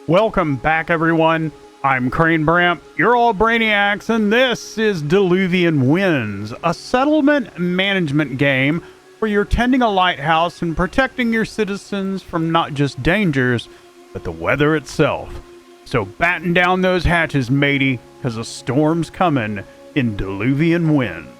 Welcome back, everyone. I'm Crane Bramp, you're all brainiacs, and this is Diluvian Winds, a settlement management game where you're tending a lighthouse and protecting your citizens from not just dangers, but the weather itself. So batten down those hatches, matey, because a storm's coming in Diluvian Winds.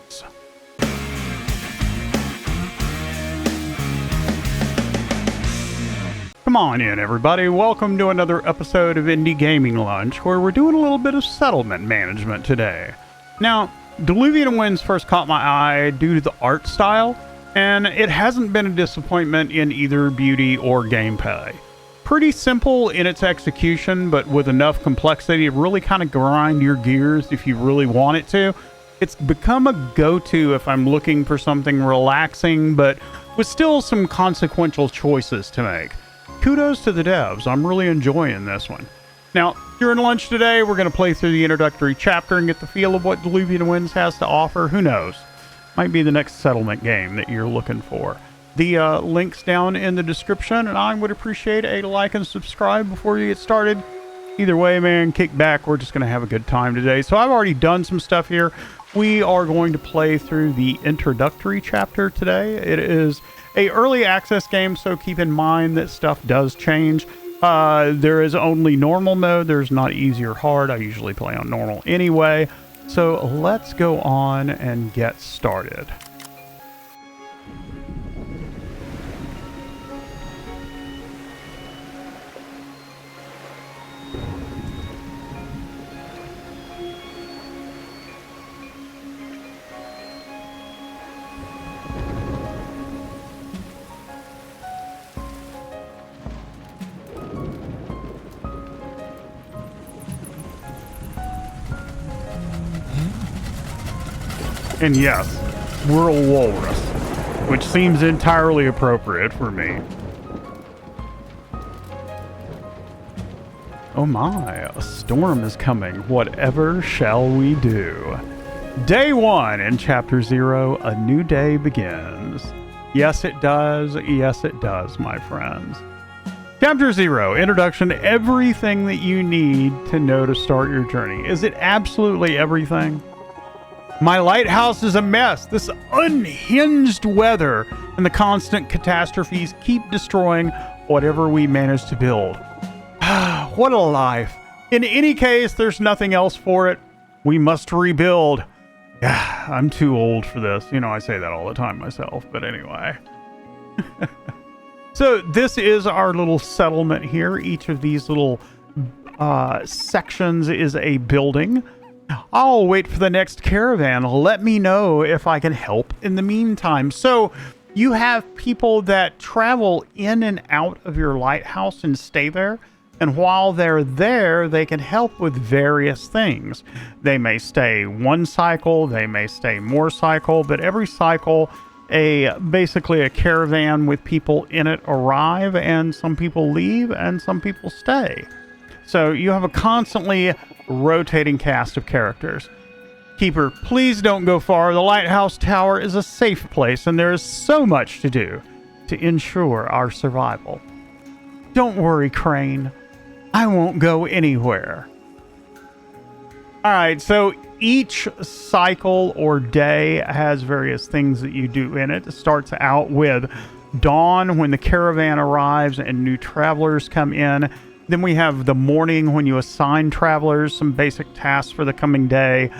Come on in, everybody. Welcome to another episode of Indie Gaming Lunch, where we're doing a little bit of settlement management today. Now, Diluvian Winds first caught my eye due to the art style, and it hasn't been a disappointment in either beauty or gameplay. Pretty simple in its execution, but with enough complexity to really kind of grind your gears if you really want it to. It's become a go-to if I'm looking for something relaxing, but with still some consequential choices to make. Kudos to the devs. I'm really enjoying this one. Now, during lunch today, we're going to play through the introductory chapter and get the feel of what Diluvian Winds has to offer. Who knows? Might be the next settlement game that you're looking for. The link's down in the description, and I would appreciate a like and subscribe before you get started. Either way, man, kick back. We're just going to have a good time today. So I've already done some stuff here. We are going to play through the introductory chapter today. It is a early access game, so keep in mind that stuff does change. There is only normal mode. There's not easy or hard. I usually play on normal anyway. So let's go on and get started. And yes, we're a walrus, which seems entirely appropriate for me. Oh my, a storm is coming. Whatever shall we do? Day 1 in Chapter 0, a new day begins. Yes, it does. Yes, it does, my friends. Chapter 0, Introduction, everything that you need to know to start your journey. Is it absolutely everything? My lighthouse is a mess. This unhinged weather and the constant catastrophes keep destroying whatever we manage to build. What a life. In any case, there's nothing else for it. We must rebuild. I'm too old for this. You know, I say that all the time myself, but anyway. So this is our little settlement here. Each of these little sections is a building. I'll wait for the next caravan. Let me know if I can help in the meantime. So you have people that travel in and out of your lighthouse and stay there. And while they're there, they can help with various things. They may stay one cycle, they may stay more cycle, but every cycle, basically a caravan with people in it arrive, and some people leave and some people stay. So you have a constantly rotating cast of characters. Keeper, please don't go far. The lighthouse tower is a safe place, and there is so much to do to ensure our survival. Don't worry, Crane. I won't go anywhere. Alright, so each cycle or day has various things that you do in it. It starts out with dawn, when the caravan arrives and new travelers come in. Then we have the morning, when you assign travelers some basic tasks for the coming day.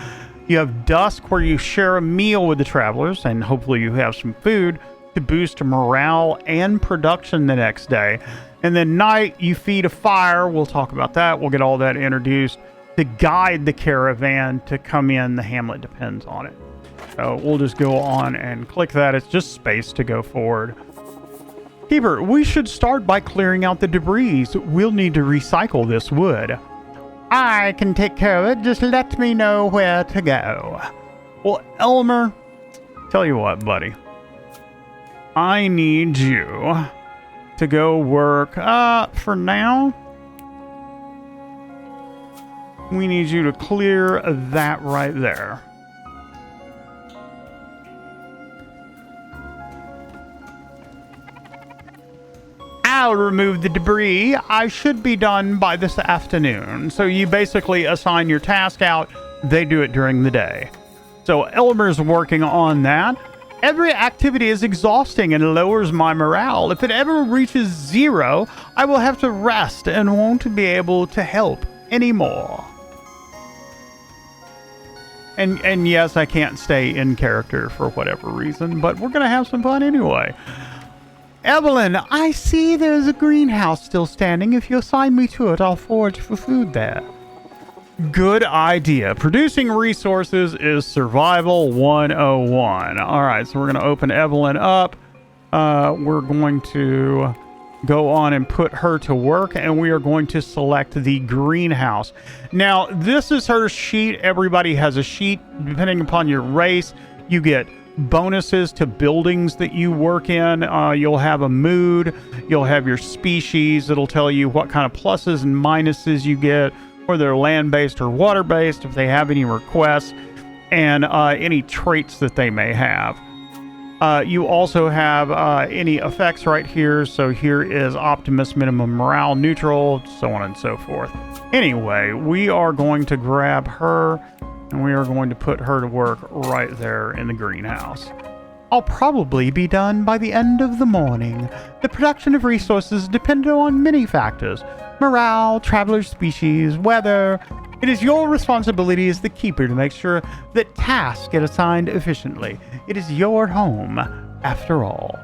You have dusk, where you share a meal with the travelers, and hopefully you have some food to boost morale and production the next day. And then night, you feed a fire. We'll talk about that. We'll get all that introduced to guide the caravan to come in. The hamlet depends on it. So we'll just go on and click that. It's just space to go forward. Keeper, we should start by clearing out the debris. We'll need to recycle this wood. I can take care of it. Just let me know where to go. Well, Elmer, tell you what, buddy. I need you to go work. For now, we need you to clear that right there. I'll remove the debris. I should be done by this afternoon. So you basically assign your task out. They do it during the day. So Elmer's working on that. Every activity is exhausting and lowers my morale. If it ever reaches 0, I will have to rest and won't be able to help anymore. And yes, I can't stay in character for whatever reason, but we're going to have some fun anyway. Evelyn, I see there's a greenhouse still standing. If you assign me to it, I'll forage for food there. Good idea. Producing resources is survival 101. All right, so we're going to open Evelyn up. We're going to go on and put her to work, and we are going to select the greenhouse. Now, this is her sheet. Everybody has a sheet. Depending upon your race, you get bonuses to buildings that you work in. You'll have a mood. You'll have your species. It'll tell you what kind of pluses and minuses you get, whether they're land-based or water-based, if they have any requests, and any traits that they may have. You also have any effects right here. So here is Optimus, minimum morale, neutral, so on and so forth. Anyway, we are going to grab her and we are going to put her to work right there in the greenhouse. I'll probably be done by the end of the morning. The production of resources depends on many factors: morale, traveler species, weather. It is your responsibility as the keeper to make sure that tasks get assigned efficiently. It is your home, after all.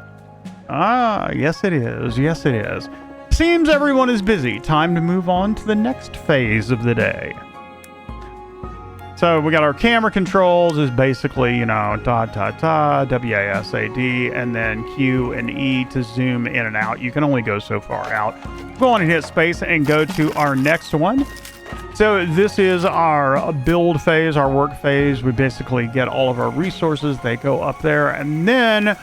Ah, yes it is. Yes it is. Seems everyone is busy. Time to move on to the next phase of the day. So we got our camera controls is basically, WASD, and then Q and E to zoom in and out. You can only go so far out. Go on and hit space and go to our next one. So this is our build phase, our work phase. We basically get all of our resources. They go up there, and then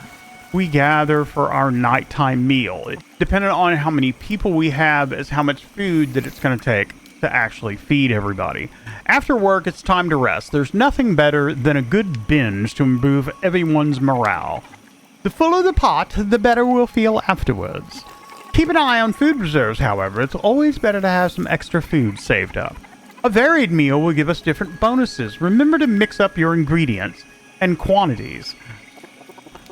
we gather for our nighttime meal. Depending on how many people we have is how much food that it's going to take to actually feed everybody. After work, it's time to rest. There's nothing better than a good binge to improve everyone's morale. The fuller the pot, the better we'll feel afterwards. Keep an eye on food reserves, however. It's always better to have some extra food saved up. A varied meal will give us different bonuses. Remember to mix up your ingredients and quantities.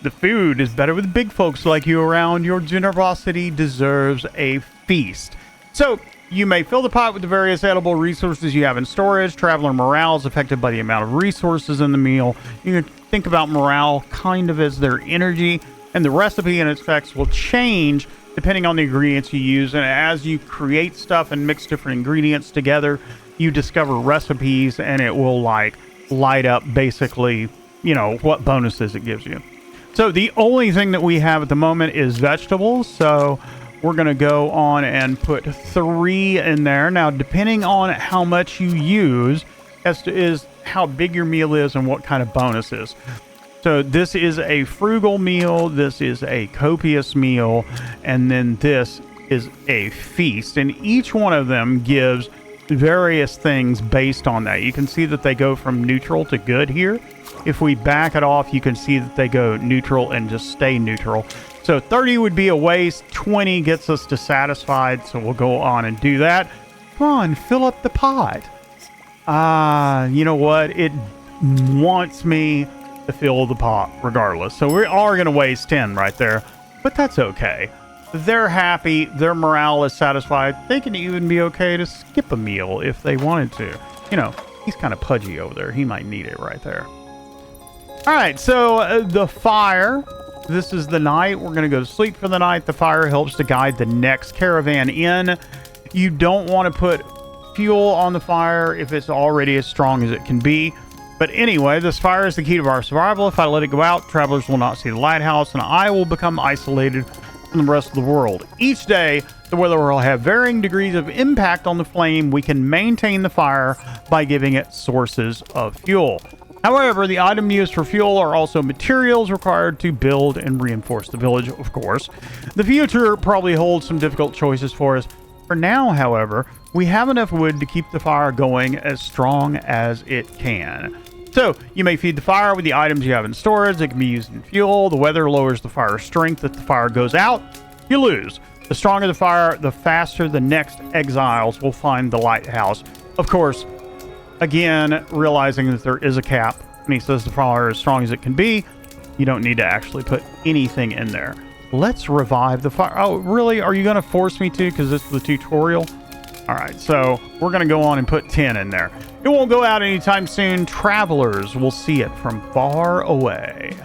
The food is better with big folks like you around. Your generosity deserves a feast. So, you may fill the pot with the various edible resources you have in storage. Traveler morale is affected by the amount of resources in the meal. You can think about morale kind of as their energy, and the recipe and its effects will change depending on the ingredients you use. And as you create stuff and mix different ingredients together, you discover recipes, and it will light up basically, what bonuses it gives you. So the only thing that we have at the moment is vegetables. So we're going to go on and put 3 in there. Now, depending on how much you use, is how big your meal is and what kind of bonuses. So this is a frugal meal, this is a copious meal, and then this is a feast. And each one of them gives various things based on that. You can see that they go from neutral to good here. If we back it off, you can see that they go neutral and just stay neutral. So 30 would be a waste, 20 gets us to satisfied, so we'll go on and do that. Come on, fill up the pot. You know what? It wants me to fill the pot regardless. So we are going to waste 10 right there, but that's okay. They're happy. Their morale is satisfied. They can even be okay to skip a meal if they wanted to. He's kind of pudgy over there. He might need it right there. All right, so the fire. This is the night. We're going to go to sleep for the night. The fire helps to guide the next caravan in. You don't want to put fuel on the fire if it's already as strong as it can be. But anyway, this fire is the key to our survival. If I let it go out, travelers will not see the lighthouse, and I will become isolated from the rest of the world. Each day, the weather will have varying degrees of impact on the flame. We can maintain the fire by giving it sources of fuel. However, the items used for fuel are also materials required to build and reinforce the village, of course. The future probably holds some difficult choices for us. For now, however, we have enough wood to keep the fire going as strong as it can. So, you may feed the fire with the items you have in storage. They can be used in fuel. The weather lowers the fire's strength. If the fire goes out, you lose. The stronger the fire, the faster the next exiles will find the lighthouse. Of course, again, realizing that there is a cap, and he says the fire is as strong as it can be, you don't need to actually put anything in there. Let's revive the fire. Oh, really? Are you going to force me to? Because this is the tutorial. All right, so we're going to go on and put 10 in there. It won't go out anytime soon. Travelers will see it from far away.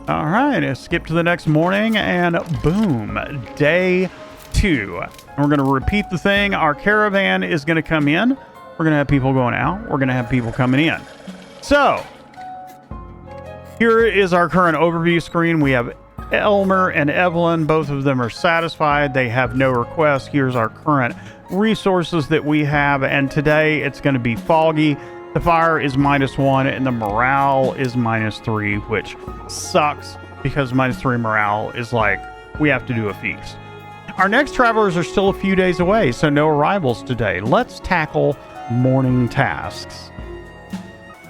All right, skip to the next morning, and boom, day 2. And we're going to repeat the thing. Our caravan is going to come in. We're going to have people going out. We're going to have people coming in. So here is our current overview screen. We have Elmer and Evelyn. Both of them are satisfied. They have no requests. Here's our current resources that we have. And today it's going to be foggy. The fire is -1 and the morale is -3, which sucks because -3 morale is like we have to do a feast. Our next travelers are still a few days away, so no arrivals today. Let's tackle morning tasks.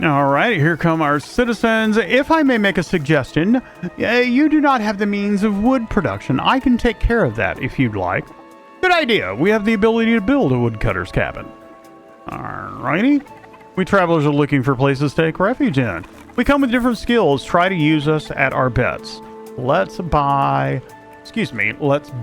All right, here come our citizens. If I may make a suggestion, you do not have the means of wood production. I can take care of that if you'd like. Good idea. We have the ability to build a woodcutter's cabin. All righty. We travelers are looking for places to take refuge in. We come with different skills. Try to use us at our bets. Let's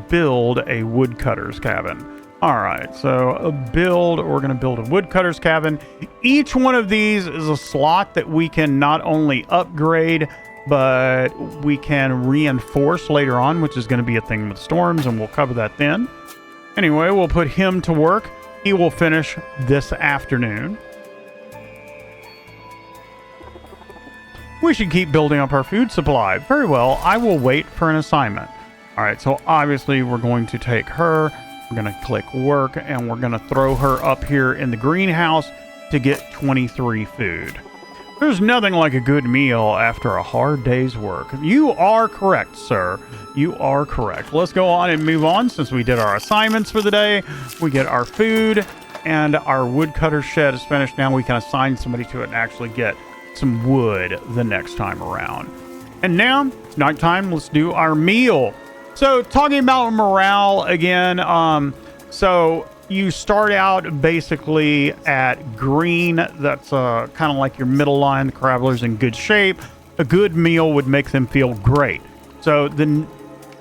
build a woodcutter's cabin. All right, so we're going to build a woodcutter's cabin. Each one of these is a slot that we can not only upgrade, but we can reinforce later on, which is going to be a thing with storms, and we'll cover that then. Anyway, we'll put him to work. He will finish this afternoon. We should keep building up our food supply. Very well, I will wait for an assignment. All right, so obviously we're going to take her. We're going to click work, and we're going to throw her up here in the greenhouse to get 23 food. There's nothing like a good meal after a hard day's work. You are correct, sir. You are correct. Let's go on and move on. Since we did our assignments for the day, we get our food, and our woodcutter shed is finished. Now we can assign somebody to it and actually get some wood the next time around. And now it's nighttime. Let's do our meal. So talking about morale again, so you start out basically at green. That's kind of like your middle line. The traveler's in good shape. A good meal would make them feel great. So then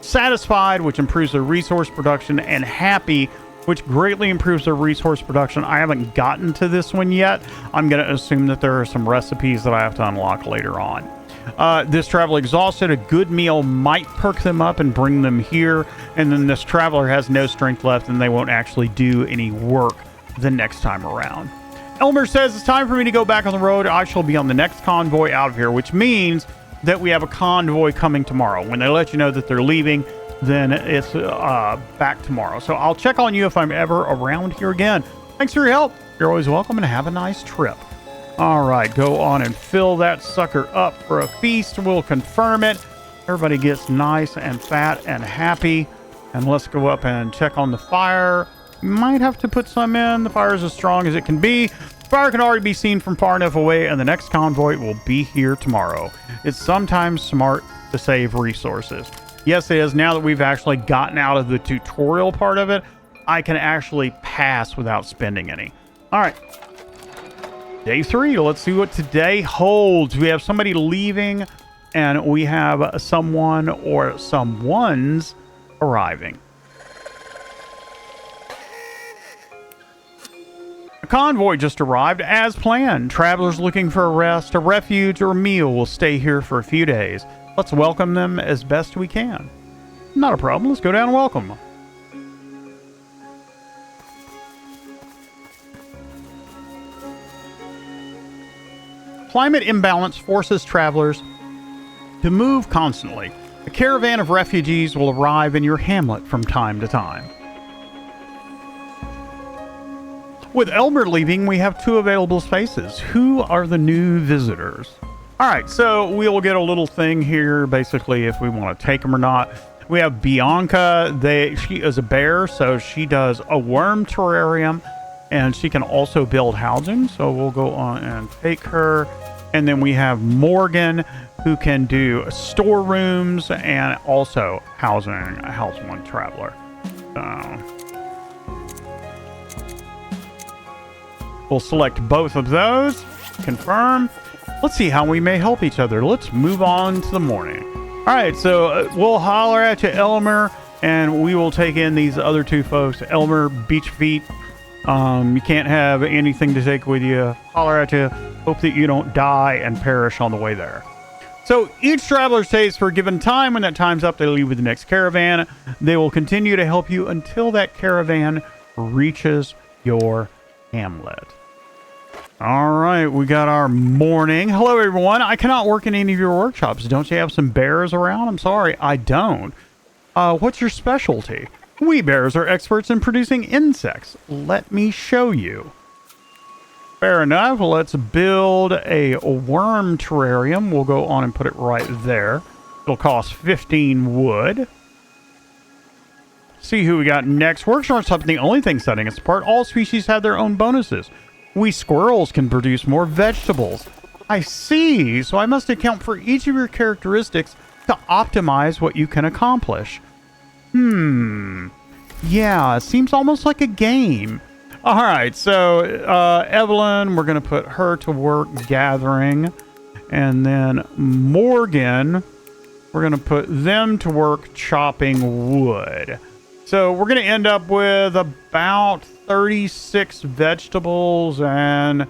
satisfied, which improves their resource production, and happy, which greatly improves their resource production. I haven't gotten to this one yet. I'm going to assume that there are some recipes that I have to unlock later on. This traveler exhausted. A good meal might perk them up and bring them here. And then this traveler has no strength left, and they won't actually do any work the next time around. Elmer says it's time for me to go back on the road. I shall be on the next convoy out of here, which means that we have a convoy coming tomorrow. When they let you know that they're leaving, then it's back tomorrow. So I'll check on you if I'm ever around here again. Thanks for your help. You're always welcome, and have a nice trip. All right, go on and fill that sucker up for a feast. We'll confirm it. Everybody gets nice and fat and happy. And let's go up and check on the fire. Might have to put some in. The fire is as strong as it can be. Fire can already be seen from far enough away, and the next convoy will be here tomorrow. It's sometimes smart to save resources. Yes, it is. Now that we've actually gotten out of the tutorial part of it, I can actually pass without spending any. All right. Day 3, let's see what today holds. We have somebody leaving, and we have someone or someone's arriving. A convoy just arrived as planned. Travelers looking for a rest, a refuge, or a meal will stay here for a few days. Let's welcome them as best we can. Not a problem. Let's go down and welcome them. Climate imbalance forces travelers to move constantly. A caravan of refugees will arrive in your hamlet from time to time. With Elmer leaving, we have 2 available spaces. Who are the new visitors? All right, so we will get a little thing here, basically, if we want to take them or not. We have Bianca. She is a bear, so she does a worm terrarium, and she can also build housing. So we'll go on and take her. And then we have Morgan, who can do storerooms and also housing a house one traveler. We'll select both of those. Confirm. Let's see how we may help each other. Let's move on to the morning. All right, so we'll holler at you, Elmer, and we will take in these other two folks. Elmer, beach feet. You can't have anything to take with you. Holler at you. Hope that you don't die and perish on the way there. So each traveler stays for a given time. When that time's up, they leave with the next caravan. They will continue to help you until that caravan reaches your hamlet. All right, we got our morning. Hello, everyone. I cannot work in any of your workshops. Don't you have some bears around? I'm sorry, I don't. What's your specialty? We bears are experts in producing insects. Let me show you. Fair enough. Let's build a worm terrarium. We'll go on and put it right there. It'll cost 15 wood. See who we got next. Workshops have the only thing setting us apart. All species have their own bonuses. We squirrels can produce more vegetables. I see. So I must account for each of your characteristics to optimize what you can accomplish. Yeah, seems almost like a game. All right, so Evelyn, we're going to put her to work gathering. And then Morgan, we're going to put them to work chopping wood. So we're going to end up with about 36 vegetables and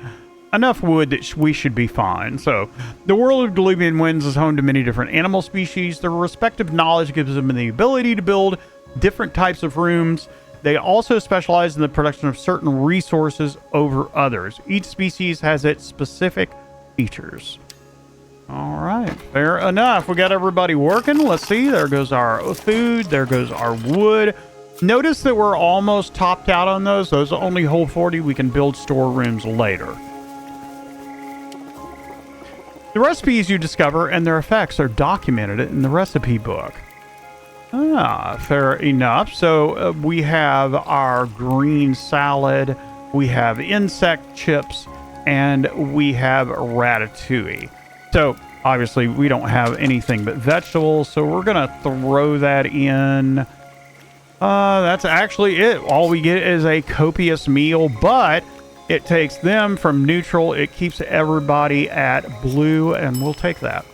enough wood that we should be fine. So the world of Diluvian Winds is home to many different animal species. Their respective knowledge gives them the ability to build different types of rooms. They also specialize in the production of certain resources over others. Each species has its specific features. All right, fair enough. We got everybody working. Let's see. There goes our food. There goes our wood. Notice that we're almost topped out on those. Those only hold 40. We can build storerooms later. The recipes you discover and their effects are documented in the recipe book. Fair enough. So we have our green salad, we have insect chips, and we have ratatouille. So obviously we don't have anything but vegetables, so we're going to throw that in. That's actually it. All we get is a copious meal, but it takes them from neutral. It keeps everybody at blue, and we'll take that.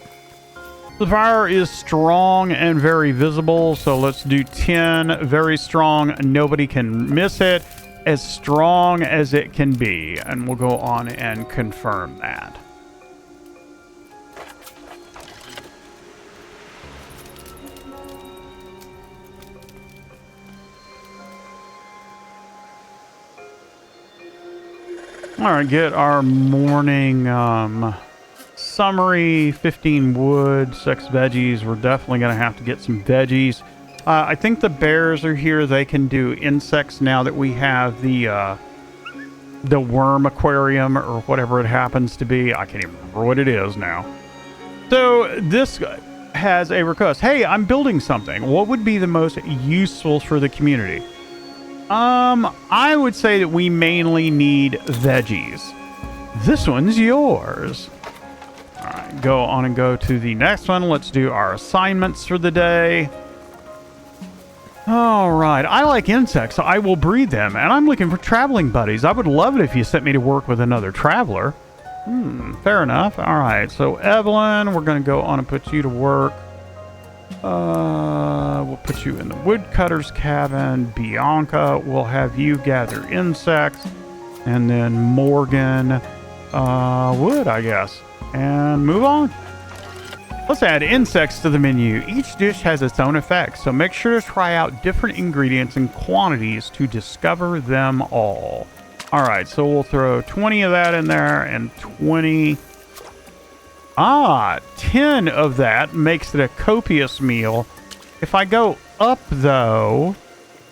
The fire is strong and very visible, so let's do 10. Very strong. Nobody can miss it. As strong as it can be. And we'll go on and confirm that. All right, get our morning summary. 15 wood, 6 veggies. We're definitely going to have to get some veggies. I think the bears are here. They can do insects now that we have the worm aquarium or whatever it happens to be. I can't even remember what it is now. So this has a request. Hey, I'm building something. What would be the most useful for the community? I would say that we mainly need veggies. This one's yours. All right, go on and go to the next one. Let's do our assignments for the day. All right, I like insects, so I will breed them, and I'm looking for traveling buddies. I would love it if you sent me to work with another traveler. Fair enough. All right, so Evelyn, we're going to go on and put you to work. We'll put you in the woodcutter's cabin. Bianca, we'll have you gather insects. And then Morgan, wood, I guess. And move on. Let's add insects to the menu. Each dish has its own effects, so make sure to try out different ingredients and quantities to discover them all. All right, so we'll throw 20 of that in there and 20... 10 of that makes it a copious meal. If I go up, though,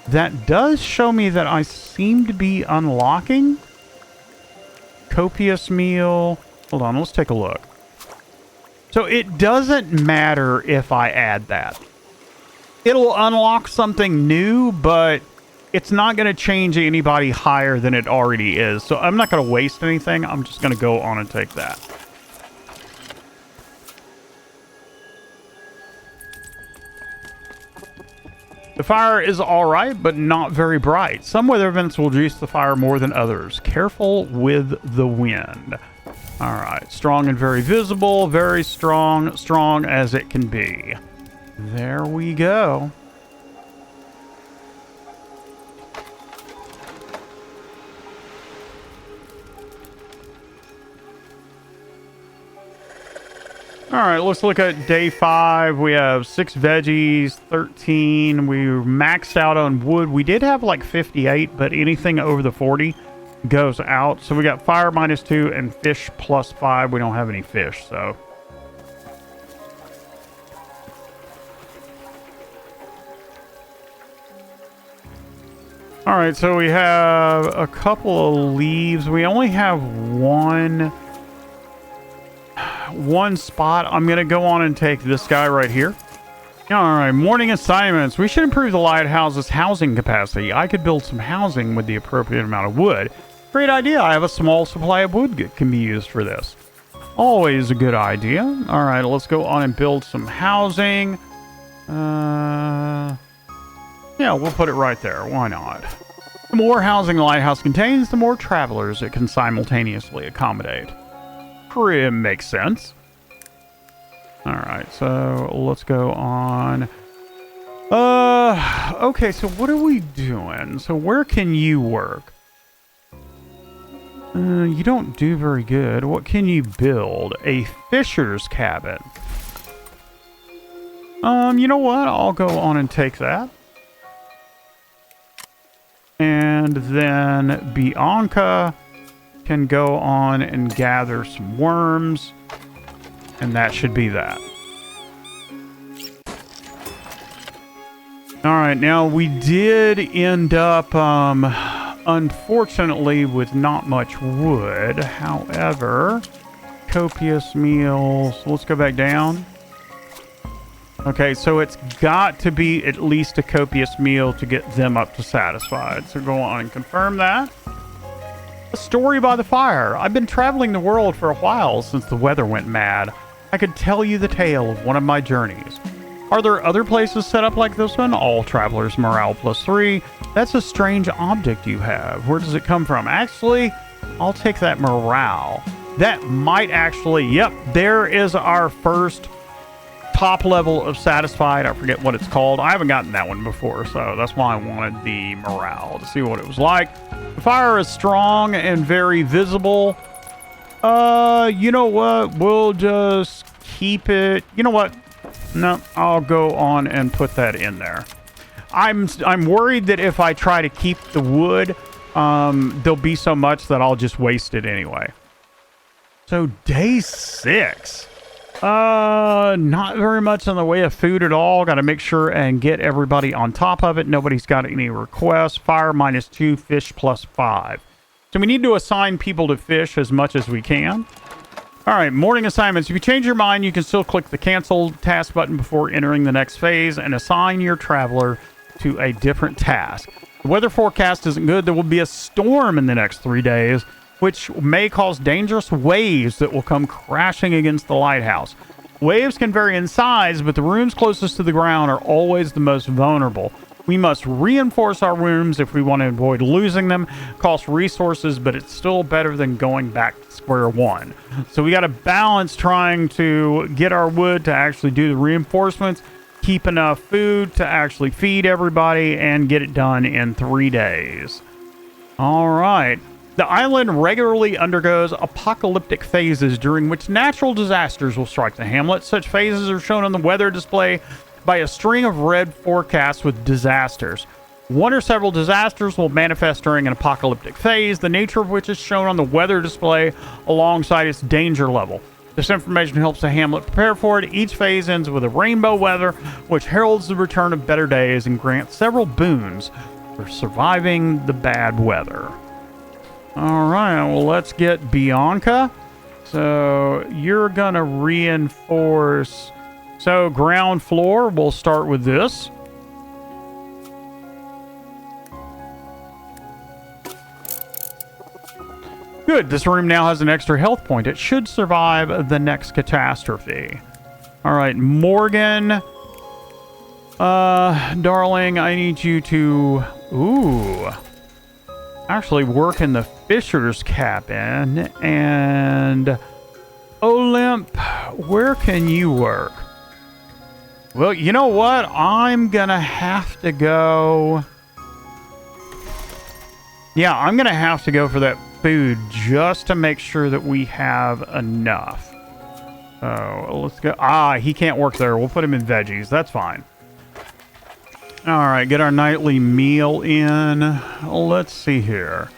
that does show me that I seem to be unlocking. Copious meal. Hold on, let's take a look. So it doesn't matter if I add that. It'll unlock something new, but it's not going to change anybody higher than it already is. So I'm not going to waste anything. I'm just going to go on and take that. The fire is alright, but not very bright. Some weather events will juice the fire more than others. Careful with the wind. Alright, strong and very visible. Very strong, strong as it can be. There we go. All right, let's look at day 5. We have 6 veggies, 13. We maxed out on wood. We did have like 58, but anything over the 40 goes out. So we got fire -2 and fish +5. We don't have any fish, so. All right, so we have a couple of leaves. We only have one spot. I'm going to go on and take this guy right here. All right, morning assignments. We should improve the lighthouse's housing capacity. I could build some housing with the appropriate amount of wood. Great idea. I have a small supply of wood that can be used for this. Always a good idea. All right, let's go on and build some housing. Yeah, we'll put it right there. Why not? The more housing the lighthouse contains, the more travelers it can simultaneously accommodate. Pretty makes sense. All right, so let's go on. Okay, so what are we doing? So where can you work? You don't do very good. What can you build? A fisher's cabin. You know what? I'll go on and take that. And then Bianca can go on and gather some worms. And that should be that. All right, now we did end up, unfortunately, with not much wood. However, copious meals. Let's go back down. Okay, so it's got to be at least a copious meal to get them up to satisfied. So go on and confirm that. A story by the fire. I've been traveling the world for a while since the weather went mad. I could tell you the tale of one of my journeys. Are there other places set up like this one? All travelers morale +3. That's a strange object you have. Where does it come from? Actually, I'll take that morale. That might actually, yep, there is our first top level of satisfied. I forget what it's called. I haven't gotten that one before, so that's why I wanted the morale, to see what it was like. The fire is strong and very visible. You know what? We'll just keep it. You know what? No, I'll go on and put that in there. I'm worried that if I try to keep the wood, there'll be so much that I'll just waste it anyway. So day 6. Not very much in the way of food at all. Got to make sure and get everybody on top of it. Nobody's got any requests. Fire -2, fish +5. So we need to assign people to fish as much as we can. All right, morning assignments. If you change your mind, you can still click the cancel task button before entering the next phase and assign your traveler to a different task. The weather forecast isn't good. There will be a storm in the next 3 days, which may cause dangerous waves that will come crashing against the lighthouse. Waves can vary in size, but the rooms closest to the ground are always the most vulnerable. We must reinforce our rooms if we want to avoid losing them. Costs resources, but it's still better than going back to square one. So we got to balance trying to get our wood to actually do the reinforcements, keep enough food to actually feed everybody, and get it done in 3 days. All right. The island regularly undergoes apocalyptic phases during which natural disasters will strike the hamlet. Such phases are shown on the weather display by a string of red forecasts with disasters. One or several disasters will manifest during an apocalyptic phase, the nature of which is shown on the weather display alongside its danger level. This information helps the hamlet prepare for it. Each phase ends with a rainbow weather, which heralds the return of better days and grants several boons for surviving the bad weather. All right, well, let's get Bianca. So you're going to reinforce. So ground floor, we'll start with this. Good, this room now has an extra health point. It should survive the next catastrophe. All right, Morgan. Darling, I need you to, actually work in the fisher's cabin. And Olymp, where can you work? Well, you know what? I'm gonna have to go. Yeah, I'm gonna have to go for that food just to make sure that we have enough. Oh, let's go. He can't work there. We'll put him in veggies. That's fine. All right, get our nightly meal in. Let's see here.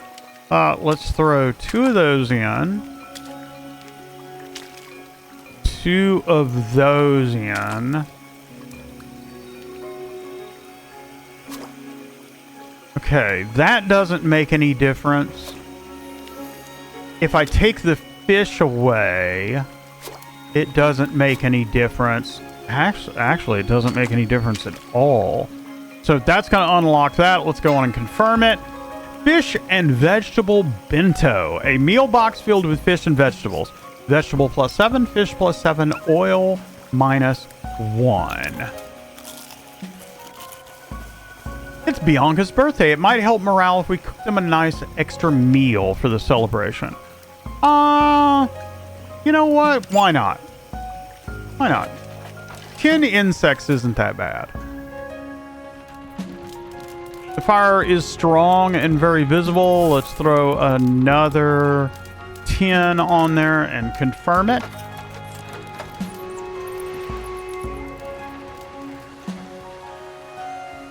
Let's throw 2 of those in. 2 of those in. Okay, that doesn't make any difference. If I take the fish away, it doesn't make any difference. Actually, it doesn't make any difference at all. So that's going to unlock that. Let's go on and confirm it. Fish and vegetable bento. A meal box filled with fish and vegetables. Vegetable +7, fish +7, oil -1. It's Bianca's birthday. It might help morale if we cook them a nice extra meal for the celebration. You know what? Why not? Why not? 10 insects isn't that bad. The fire is strong and very visible. Let's throw another 10 on there and confirm it.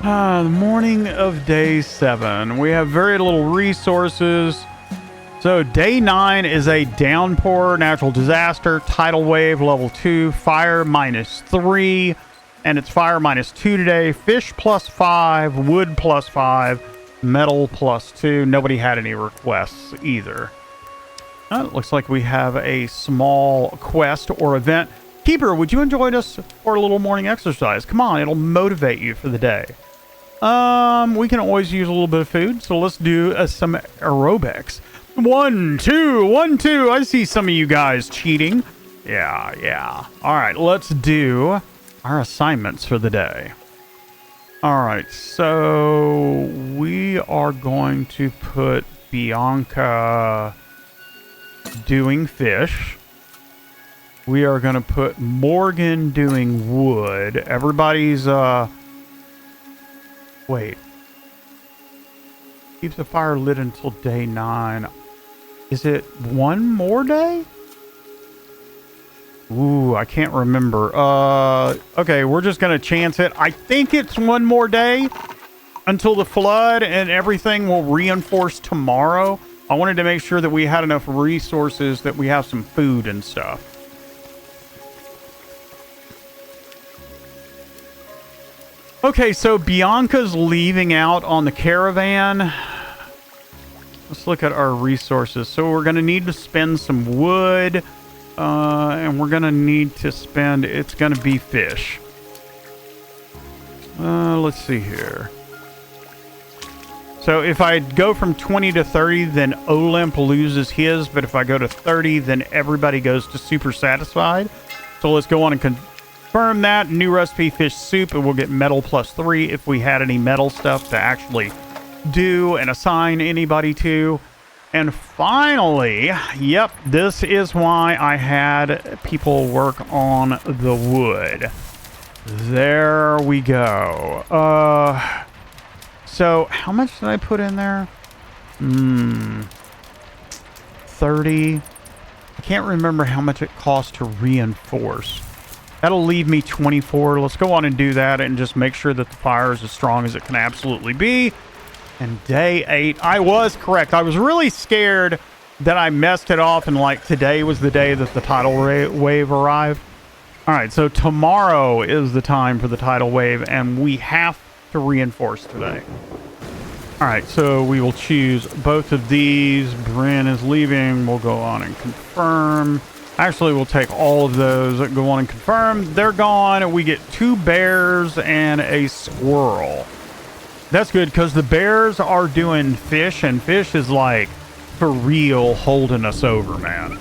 The morning of day 7. We have very little resources. So day 9 is a downpour, natural disaster, tidal wave, level 2, fire -3. And it's fire -2 today. Fish +5, wood +5, metal +2. Nobody had any requests either. It looks like we have a small quest or event. Keeper, would you join us for a little morning exercise? Come on, it'll motivate you for the day. We can always use a little bit of food, so let's do some aerobics. 1, 2, 1, 2. I see some of you guys cheating. Yeah. All right, let's do our assignments for the day. All right, so we are going to put Bianca doing fish. We are going to put Morgan doing wood. Everybody's, wait. Keeps the fire lit until day 9. Is it one more day? Ooh, I can't remember. Okay, we're just going to chance it. I think it's one more day until the flood and everything will reinforce tomorrow. I wanted to make sure that we had enough resources, that we have some food and stuff. Okay, so Bianca's leaving out on the caravan. Let's look at our resources. So we're going to need to spend some wood. And we're going to need to spend... It's going to be fish. Let's see here. So if I go from 20 to 30, then Olymp loses his. But if I go to 30, then everybody goes to super satisfied. So let's go on and confirm that. New recipe, fish soup. And we'll get metal +3 if we had any metal stuff to actually do and assign anybody to. And finally, yep, this is why I had people work on the wood. There we go. So how much did I put in there? 30. I can't remember how much it cost to reinforce. That'll leave me 24. Let's go on and do that and just make sure that the fire is as strong as it can absolutely be. And day 8, I was correct. I was really scared that I messed it off and like today was the day that the tidal wave arrived. All right, so tomorrow is the time for the tidal wave and we have to reinforce today. All right, so we will choose both of these. Bryn is leaving. We'll go on and confirm. Actually, we'll take all of those. Go on and confirm. They're gone. We get 2 bears and a squirrel. That's good because the bears are doing fish, and fish is like for real holding us over, man.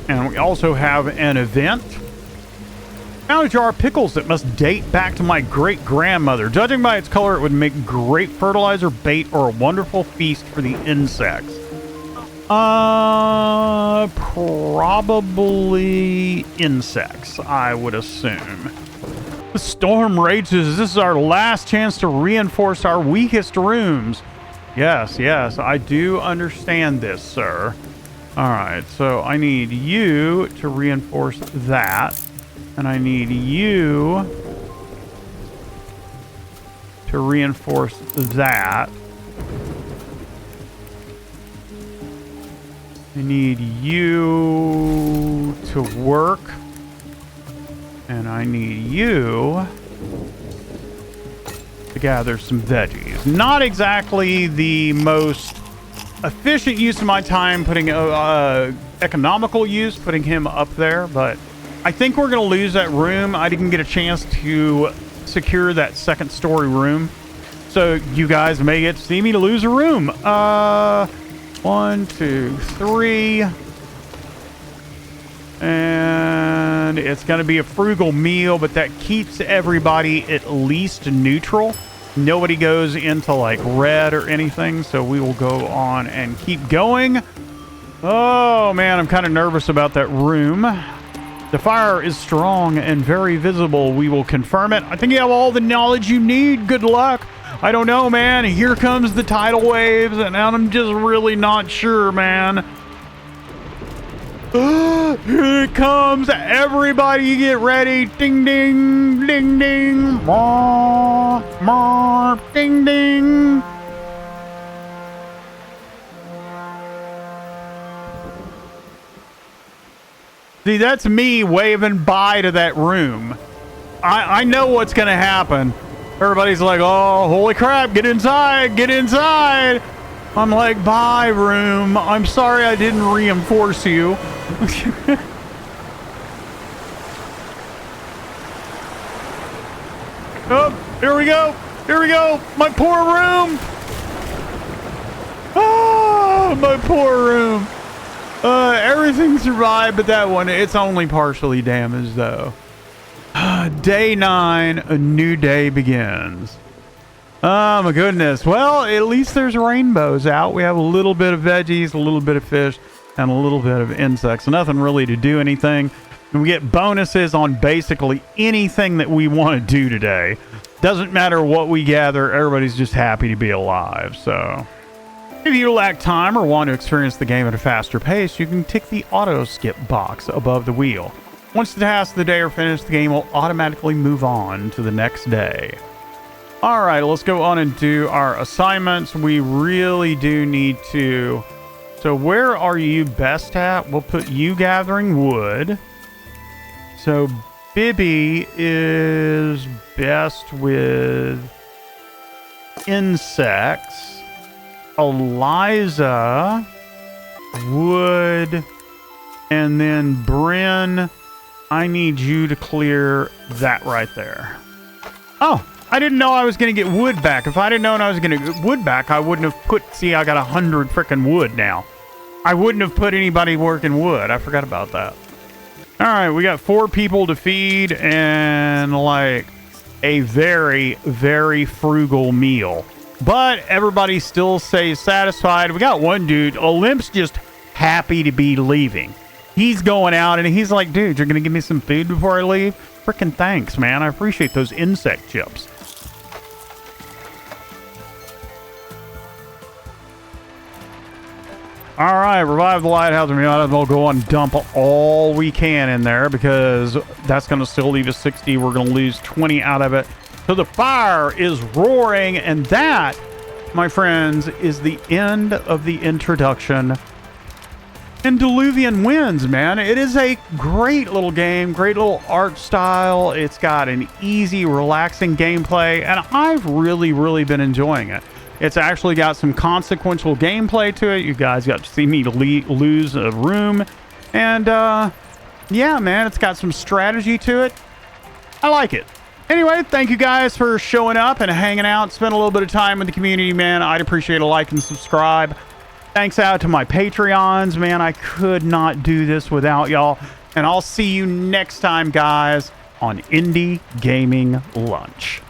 And we also have an event. Found a jar of pickles that must date back to my great-grandmother. Judging by its color, it would make great fertilizer, bait, or a wonderful feast for the insects. Probably insects, I would assume. The storm rages. This is our last chance to reinforce our weakest rooms. Yes, I do understand this, sir. All right, so I need you to reinforce that. And I need you to reinforce that. I need you to work. And I need you to gather some veggies. Not exactly the most efficient use of my time putting economical use, putting him up there, but I think we're going to lose that room. I didn't get a chance to secure that second story room. So you guys may get to see me to lose a room. 1, 2, 3. And it's going to be a frugal meal, but that keeps everybody at least neutral. Nobody goes into like red or anything. So we will go on and keep going. Oh man, I'm kind of nervous about that room. The fire is strong and very visible. We will confirm it. I think you have all the knowledge you need. Good luck. I don't know, man. Here comes the tidal waves, and I'm just really not sure, man. Here it comes. Everybody get ready. Ding, ding, ding, ding. Ma, ma, ding, ding. See, that's me waving bye to that room. I know what's going to happen. Everybody's like, oh, holy crap, get inside, get inside. I'm like, bye, room. I'm sorry I didn't reinforce you. Oh, here we go. Here we go. My poor room. Oh, my poor room. Everything survived, but that one, it's only partially damaged, though. Day 9, a new day begins. Oh, my goodness. Well, at least there's rainbows out. We have a little bit of veggies, a little bit of fish, and a little bit of insects. Nothing really to do anything. And we get bonuses on basically anything that we want to do today. Doesn't matter what we gather. Everybody's just happy to be alive, so... If you lack time or want to experience the game at a faster pace, you can tick the auto skip box above the wheel. Once the tasks of the day are finished, the game will automatically move on to the next day. All right, let's go on and do our assignments. We really do need to... So where are you best at? We'll put you gathering wood. So Bibby is best with insects. Eliza, wood, and then Bryn, I need you to clear that right there. Oh, I didn't know I was going to get wood back. If I didn't know I was going to get wood back, I wouldn't have put... See, I got 100 freaking wood now. I wouldn't have put anybody working wood. I forgot about that. All right, we got 4 people to feed and like a very, very frugal meal. But everybody still stays satisfied. We got one dude, Olymp's just happy to be leaving. He's going out and he's like, dude, you're going to give me some food before I leave? Freaking thanks, man. I appreciate those insect chips. All right, revive the lighthouse. We might as well go on and dump all we can in there because that's going to still leave us 60. We're going to lose 20 out of it. So the fire is roaring, and that, my friends, is the end of the introduction in Diluvian Winds, man. It is a great little game, great little art style. It's got an easy, relaxing gameplay, and I've really, really been enjoying it. It's actually got some consequential gameplay to it. You guys got to see me lose a room, and yeah, man, it's got some strategy to it. I like it. Anyway, thank you guys for showing up and hanging out. Spend a little bit of time with the community, man. I'd appreciate a like and subscribe. Thanks out to my Patreons, man. I could not do this without y'all. And I'll see you next time, guys. on Indie Gaming Lunch.